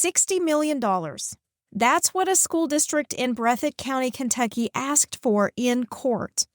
$60 million. That's what a school district in Breathitt County, Kentucky asked for in court.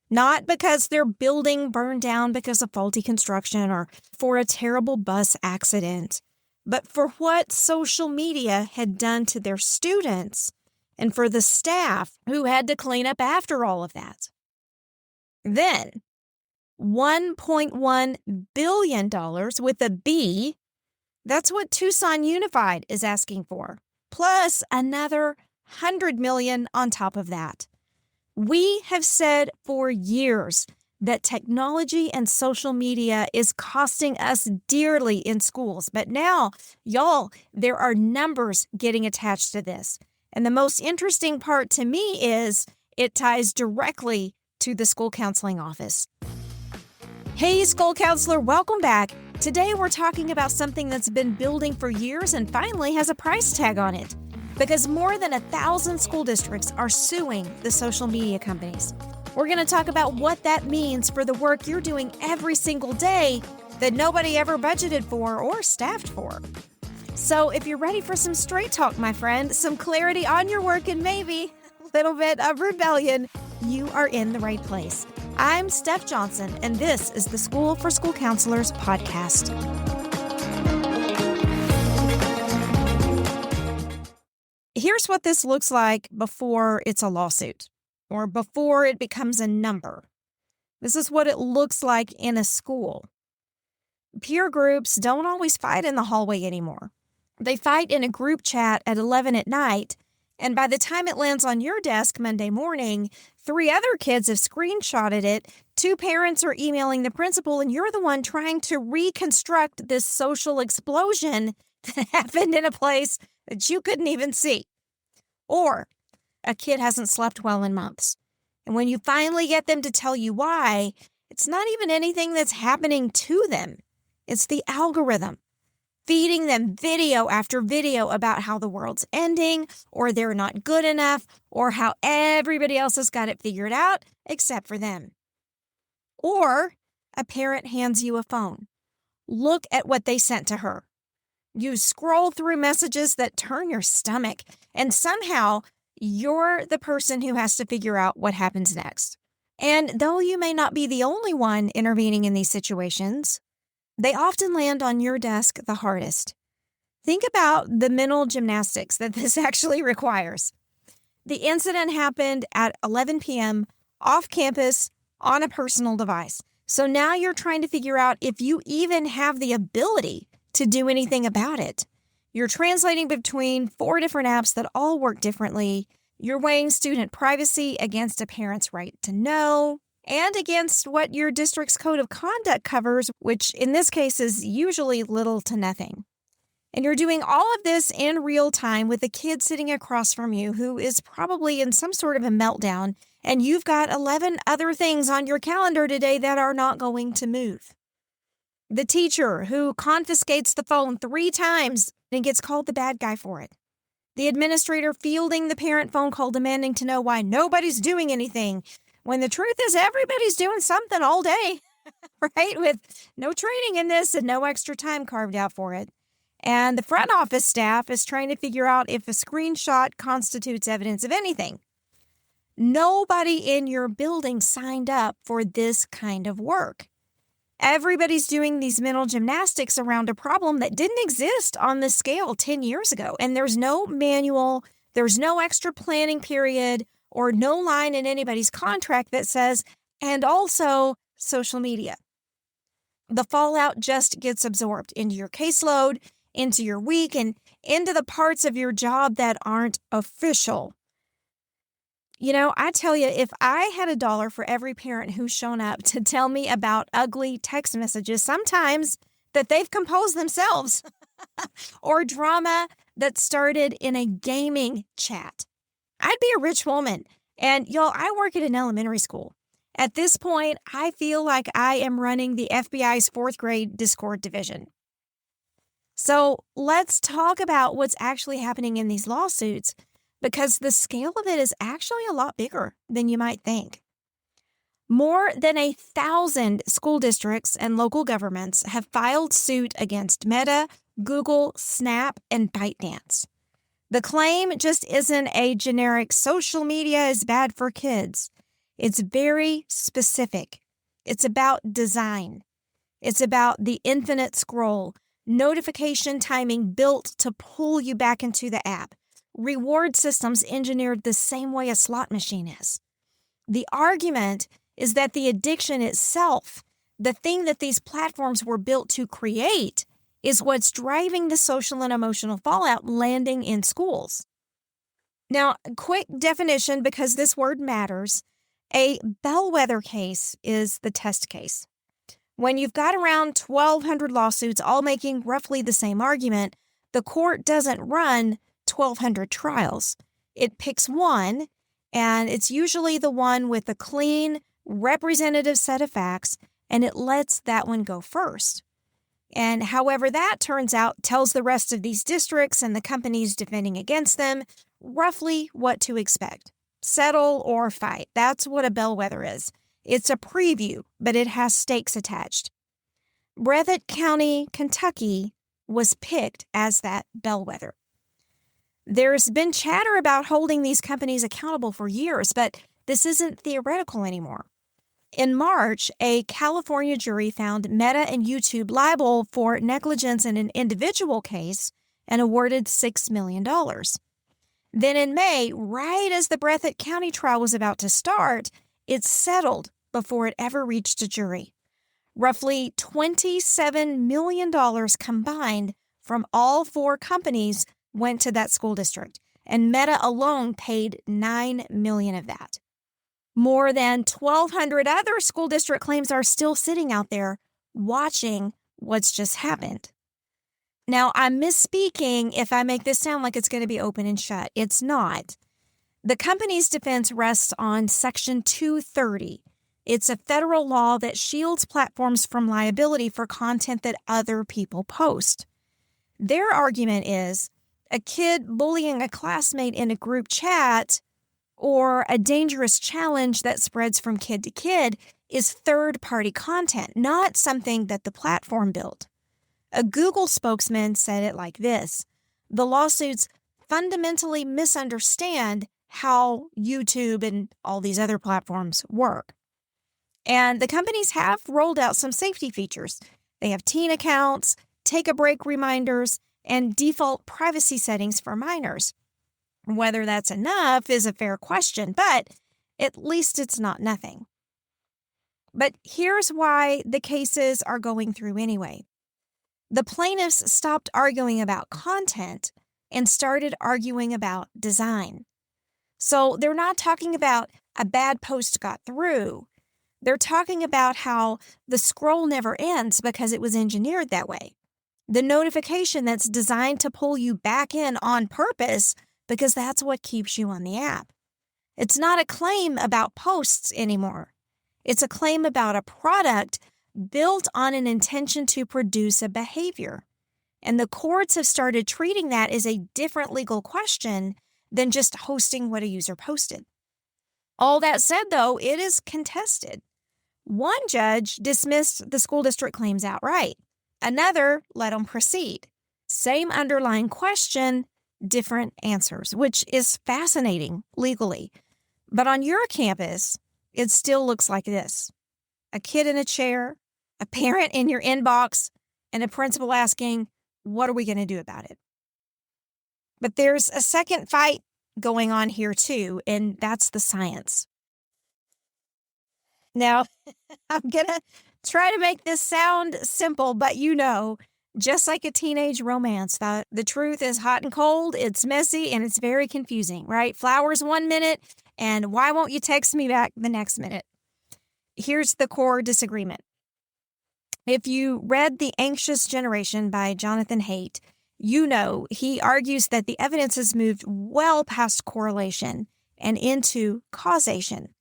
Not because their building burned down because of faulty construction or for a terrible bus accident, but for what social media had done to their students and for the staff who had to clean up after all of that. Then, $1.1 billion with a B, that's what Tucson Unified is asking for, plus another $100 million on top of that. We have said for years that technology and social media is costing us dearly in schools. But now, y'all, there are numbers getting attached to this. And the most interesting part to me is it ties directly to the school counseling office. Hey, school counselor, welcome back. Today we're talking about something that's been building for years and finally has a price tag on it. Because more than 1,000 school districts are suing the social media companies. We're going to talk about what that means for the work you're doing every single day that nobody ever budgeted for or staffed for. So if you're ready for some straight talk, my friend, some clarity on your work and maybe a little bit of rebellion, you are in the right place. I'm Steph Johnson, and this is the School for School Counselors podcast. Here's what this looks like before it's a lawsuit or before it becomes a number. This is what it looks like in a school. Peer groups don't always fight in the hallway anymore. They fight in a group chat at 11 at night, and by the time it lands on your desk Monday morning, 3 other kids have screenshotted it, 2 parents are emailing the principal, and you're the one trying to reconstruct this social explosion that happened in a place that you couldn't even see. Or a kid hasn't slept well in months. And when you finally get them to tell you why, it's not even anything that's happening to them. It's the algorithm feeding them video after video about how the world's ending, or they're not good enough, or how everybody else has got it figured out except for them. Or a parent hands you a phone. Look at what they sent to her. You scroll through messages that turn your stomach, and somehow you're the person who has to figure out what happens next. And though you may not be the only one intervening in these situations, they often land on your desk the hardest. Think about the mental gymnastics that this actually requires. The incident happened at 11 p.m. off campus on a personal device. So now you're trying to figure out if you even have the ability to do anything about it. You're translating between 4 different apps that all work differently. You're weighing student privacy against a parent's right to know and against what your district's code of conduct covers, which in this case is usually little to nothing. And you're doing all of this in real time with a kid sitting across from you who is probably in some sort of a meltdown, and you've got 11 other things on your calendar today that are not going to move. The teacher who confiscates the phone 3 times and gets called the bad guy for it. The administrator fielding the parent phone call demanding to know why nobody's doing anything, when the truth is everybody's doing something all day, right? With no training in this and no extra time carved out for it. And the front office staff is trying to figure out if a screenshot constitutes evidence of anything. Nobody in your building signed up for this kind of work. Everybody's doing these mental gymnastics around a problem that didn't exist on this scale 10 years ago. And there's no manual, there's no extra planning period, or no line in anybody's contract that says, and also social media. The fallout just gets absorbed into your caseload, into your week, and into the parts of your job that aren't official. You know, I tell you, if I had $1 for every parent who's shown up to tell me about ugly text messages, sometimes that they've composed themselves, or drama that started in a gaming chat, I'd be a rich woman. And y'all, I work at an elementary school. At this point, I feel like I am running the FBI's 4th grade Discord division. So let's talk about what's actually happening in these lawsuits, because the scale of it is actually a lot bigger than you might think. More than 1,000 school districts and local governments have filed suit against Meta, Google, Snap, and ByteDance. The claim just isn't a generic social media is bad for kids. It's very specific. It's about design. It's about the infinite scroll, notification timing built to pull you back into the app, reward systems engineered the same way a slot machine is. The argument is that the addiction itself, the thing that these platforms were built to create, is what's driving the social and emotional fallout landing in schools. Now, quick definition, because this word matters. A bellwether case is the test case. When you've got around 1,200 lawsuits all making roughly the same argument, the court doesn't run 1,200 trials. It picks one, and it's usually the one with a clean, representative set of facts, and it lets that one go first. And however that turns out tells the rest of these districts and the companies defending against them roughly what to expect. Settle or fight. That's what a bellwether is. It's a preview, but it has stakes attached. Breathitt County, Kentucky was picked as that bellwether. There's been chatter about holding these companies accountable for years, but this isn't theoretical anymore. In March, a California jury found Meta and YouTube liable for negligence in an individual case and awarded $6 million. Then in May, right as the Breathitt County trial was about to start, it settled before it ever reached a jury. Roughly $27 million combined from all four companies went to that school district, and Meta alone paid $9 million of that. More than 1,200 other school district claims are still sitting out there watching what's just happened. Now, I'm misspeaking if I make this sound like it's going to be open and shut. It's not. The company's defense rests on Section 230. It's a federal law that shields platforms from liability for content that other people post. Their argument is a kid bullying a classmate in a group chat or a dangerous challenge that spreads from kid to kid is third-party content, not something that the platform built. A Google spokesman said it like this: the lawsuits fundamentally misunderstand how YouTube and all these other platforms work. And the companies have rolled out some safety features. They have teen accounts, take a break reminders, and default privacy settings for minors. Whether that's enough is a fair question, but at least it's not nothing. But here's why the cases are going through anyway. The plaintiffs stopped arguing about content and started arguing about design. So they're not talking about a bad post got through. They're talking about how the scroll never ends because it was engineered that way. The notification that's designed to pull you back in on purpose because that's what keeps you on the app. It's not a claim about posts anymore. It's a claim about a product built on an intention to produce a behavior. And the courts have started treating that as a different legal question than just hosting what a user posted. All that said, though, it is contested. One judge dismissed the school district claims outright. Another let them proceed. Same underlying question, different answers, which is fascinating legally. But on your campus, it still looks like this: a kid in a chair, a parent in your inbox, and a principal asking, what are we going to do about it? But there's a second fight going on here too, and that's the science. Now, I'm going to try to make this sound simple, but just like a teenage romance, the truth is hot and cold, it's messy, and it's very confusing, right? Flowers 1 minute, and why won't you text me back the next minute? Here's the core disagreement. If you read The Anxious Generation by Jonathan Haidt, he argues that the evidence has moved well past correlation and into causation.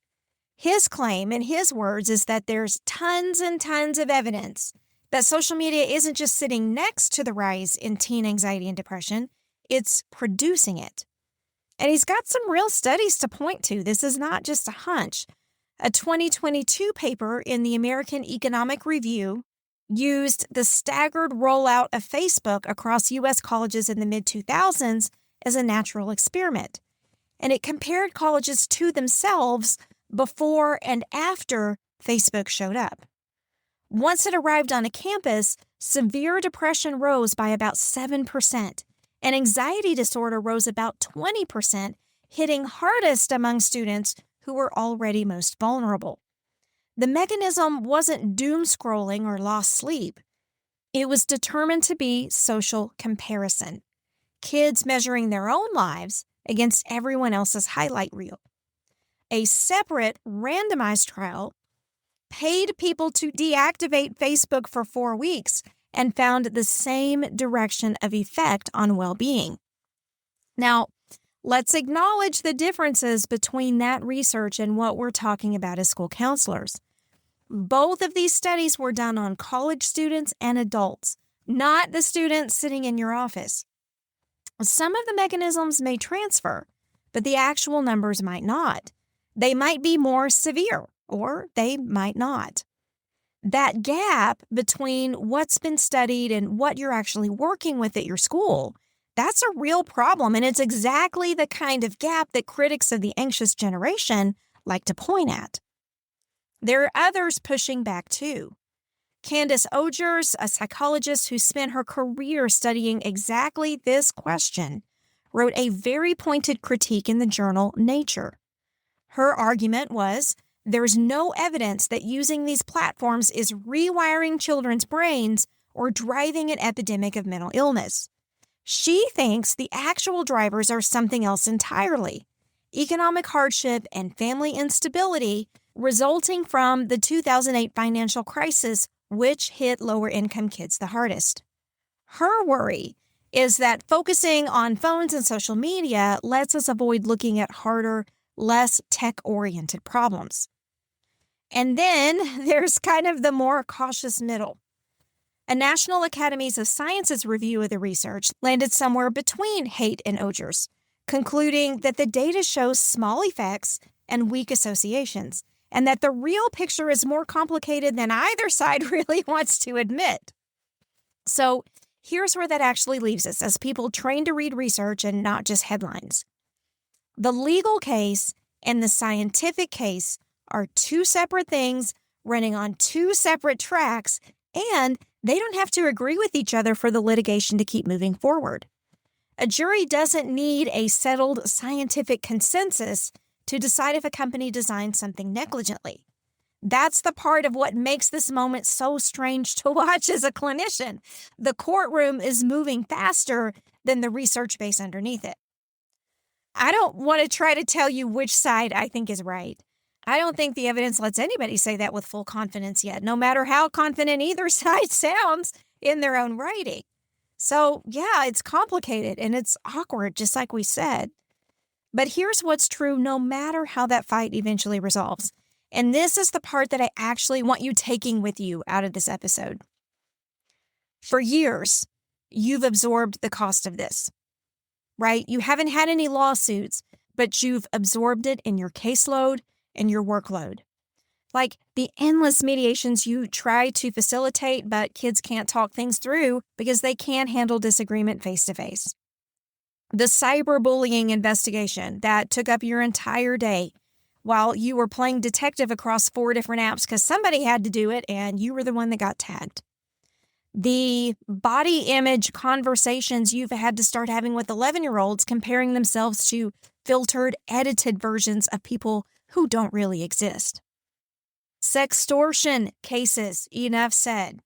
His claim, in his words, is that there's tons and tons of evidence that social media isn't just sitting next to the rise in teen anxiety and depression, it's producing it. And he's got some real studies to point to. This is not just a hunch. A 2022 paper in the American Economic Review used the staggered rollout of Facebook across U.S. colleges in the mid-2000s as a natural experiment, and it compared colleges to themselves before and after Facebook showed up. Once it arrived on a campus, severe depression rose by about 7%, and anxiety disorder rose about 20%, hitting hardest among students who were already most vulnerable. The mechanism wasn't doom scrolling or lost sleep. It was determined to be social comparison, kids measuring their own lives against everyone else's highlight reel. A separate randomized trial paid people to deactivate Facebook for 4 weeks and found the same direction of effect on well-being. Now, let's acknowledge the differences between that research and what we're talking about as school counselors. Both of these studies were done on college students and adults, not the students sitting in your office. Some of the mechanisms may transfer, but the actual numbers might not. They might be more severe, or they might not. That gap between what's been studied and what you're actually working with at your school, that's a real problem, and it's exactly the kind of gap that critics of the anxious generation like to point at. There are others pushing back too. Candace Ogers, a psychologist who spent her career studying exactly this question, wrote a very pointed critique in the journal Nature. Her argument was, there's no evidence that using these platforms is rewiring children's brains or driving an epidemic of mental illness. She thinks the actual drivers are something else entirely: economic hardship and family instability resulting from the 2008 financial crisis, which hit lower-income kids the hardest. Her worry is that focusing on phones and social media lets us avoid looking at harder, less tech-oriented problems. And then there's kind of the more cautious middle. A National Academies of Sciences review of the research landed somewhere between Haidt and Ogers, concluding that the data shows small effects and weak associations, and that the real picture is more complicated than either side really wants to admit. So here's where that actually leaves us as people trained to read research and not just headlines. The legal case and the scientific case are two separate things running on two separate tracks, and they don't have to agree with each other for the litigation to keep moving forward. A jury doesn't need a settled scientific consensus to decide if a company designed something negligently. That's the part of what makes this moment so strange to watch as a clinician. The courtroom is moving faster than the research base underneath it. I don't want to try to tell you which side I think is right. I don't think the evidence lets anybody say that with full confidence yet, no matter how confident either side sounds in their own writing. So, yeah, it's complicated and it's awkward, just like we said. But here's what's true no matter how that fight eventually resolves. And this is the part that I actually want you taking with you out of this episode. For years, you've absorbed the cost of this, right? You haven't had any lawsuits, but you've absorbed it in your caseload and your workload. Like the endless mediations you try to facilitate, but kids can't talk things through because they can't handle disagreement face-to-face. The cyberbullying investigation that took up your entire day while you were playing detective across 4 different apps because somebody had to do it and you were the one that got tagged. The body image conversations you've had to start having with 11-year-olds comparing themselves to filtered, edited versions of people who don't really exist. Sextortion cases, enough said.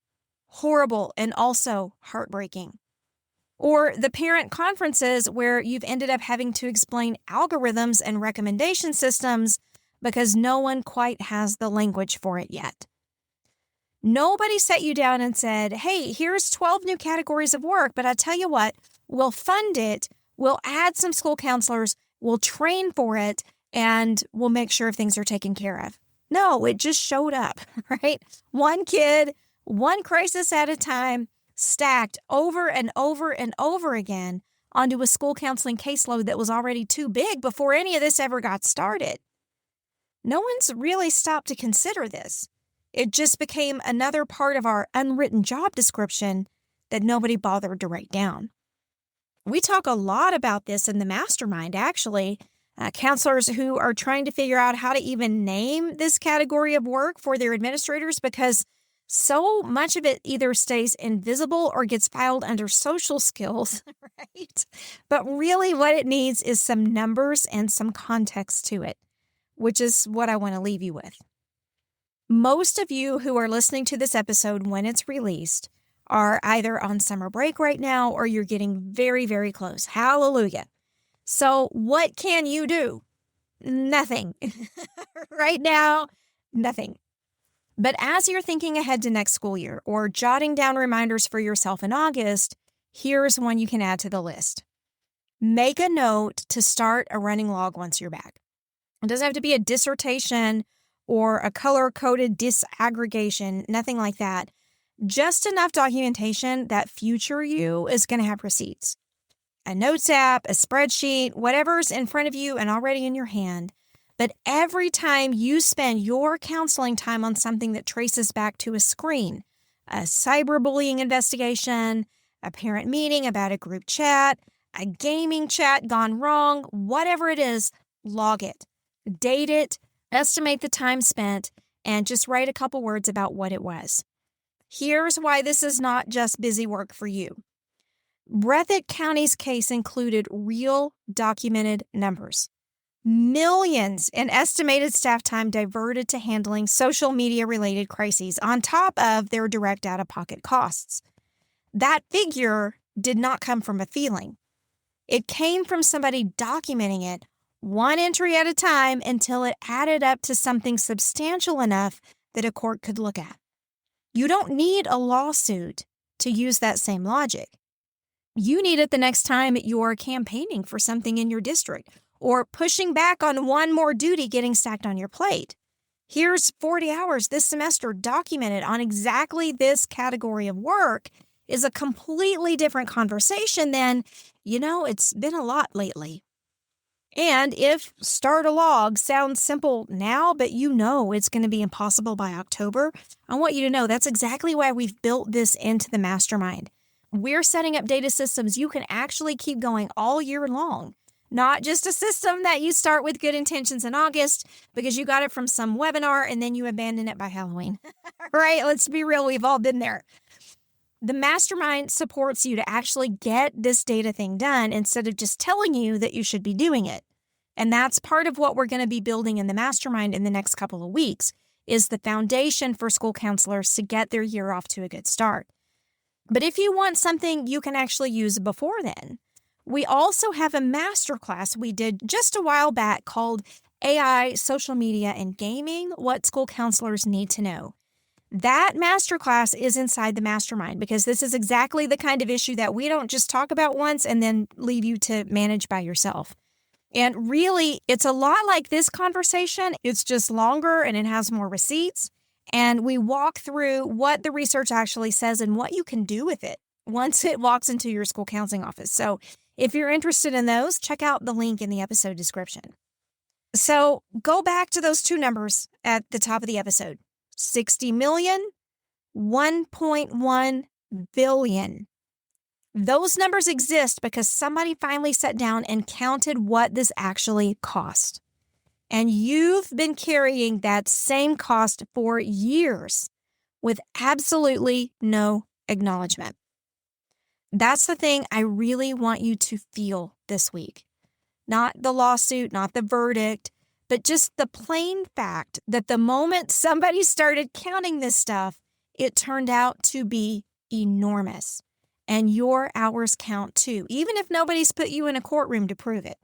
Horrible and also heartbreaking. Or the parent conferences where you've ended up having to explain algorithms and recommendation systems because no one quite has the language for it yet. Nobody sat you down and said, hey, here's 12 new categories of work, but I tell you what, we'll fund it, we'll add some school counselors, we'll train for it, and we'll make sure things are taken care of. No, it just showed up, right? One kid, one crisis at a time, stacked over and over and over again onto a school counseling caseload that was already too big before any of this ever got started. No one's really stopped to consider this. It just became another part of our unwritten job description that nobody bothered to write down. We talk a lot about this in the mastermind, actually. Counselors who are trying to figure out how to even name this category of work for their administrators, because so much of it either stays invisible or gets filed under social skills, right? But really what it needs is some numbers and some context to it, which is what I want to leave you with. Most of you who are listening to this episode when it's released are either on summer break right now or you're getting very, very close. Hallelujah. So what can you do? Nothing. Right now, nothing. But as you're thinking ahead to next school year or jotting down reminders for yourself in August, here's one you can add to the list. Make a note to start a running log once you're back. It doesn't have to be a dissertation or a color-coded disaggregation, nothing like that. Just enough documentation that future you is going to have receipts. A notes app, a spreadsheet, whatever's in front of you and already in your hand. But every time you spend your counseling time on something that traces back to a screen, a cyberbullying investigation, a parent meeting about a group chat, a gaming chat gone wrong, whatever it is, log it, date it, estimate the time spent, and just write a couple words about what it was. Here's why this is not just busy work for you. Breathitt County's case included real documented numbers. Millions in estimated staff time diverted to handling social media-related crises on top of their direct out-of-pocket costs. That figure did not come from a feeling. It came from somebody documenting it one entry at a time until it added up to something substantial enough that a court could look at. You don't need a lawsuit to use that same logic. You need it the next time you're campaigning for something in your district or pushing back on one more duty getting stacked on your plate. Here's 40 hours this semester documented on exactly this category of work is a completely different conversation than, it's been a lot lately. And if start a log sounds simple now, but it's going to be impossible by October, I want you to know that's exactly why we've built this into the mastermind. We're setting up data systems you can actually keep going all year long, not just a system that you start with good intentions in August because you got it from some webinar and then you abandon it by Halloween. Right? Let's be real. We've all been there. The mastermind supports you to actually get this data thing done instead of just telling you that you should be doing it. And that's part of what we're going to be building in the mastermind in the next couple of weeks is the foundation for school counselors to get their year off to a good start. But if you want something you can actually use before then, we also have a masterclass we did just a while back called AI, Social Media, and Gaming, What School Counselors Need to Know. That masterclass is inside the mastermind because this is exactly the kind of issue that we don't just talk about once and then leave you to manage by yourself. And really, it's a lot like this conversation. It's just longer and it has more receipts. And we walk through what the research actually says and what you can do with it once it walks into your school counseling office. So if you're interested in those, check out the link in the episode description. So go back to those two numbers at the top of the episode. 60 million, 1.1 billion. Those numbers exist because somebody finally sat down and counted what this actually cost. And you've been carrying that same cost for years with absolutely no acknowledgement. That's the thing I really want you to feel this week. Not the lawsuit, not the verdict, but just the plain fact that the moment somebody started counting this stuff, it turned out to be enormous. And your hours count too, even if nobody's put you in a courtroom to prove it.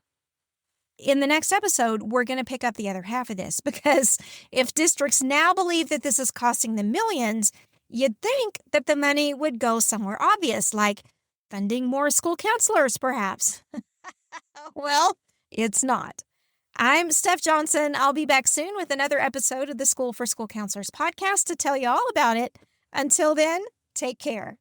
In the next episode, we're going to pick up the other half of this because if districts now believe that this is costing them millions, you'd think that the money would go somewhere obvious, like funding more school counselors, perhaps. Well, it's not. I'm Steph Johnson. I'll be back soon with another episode of the School for School Counselors podcast to tell you all about it. Until then, take care.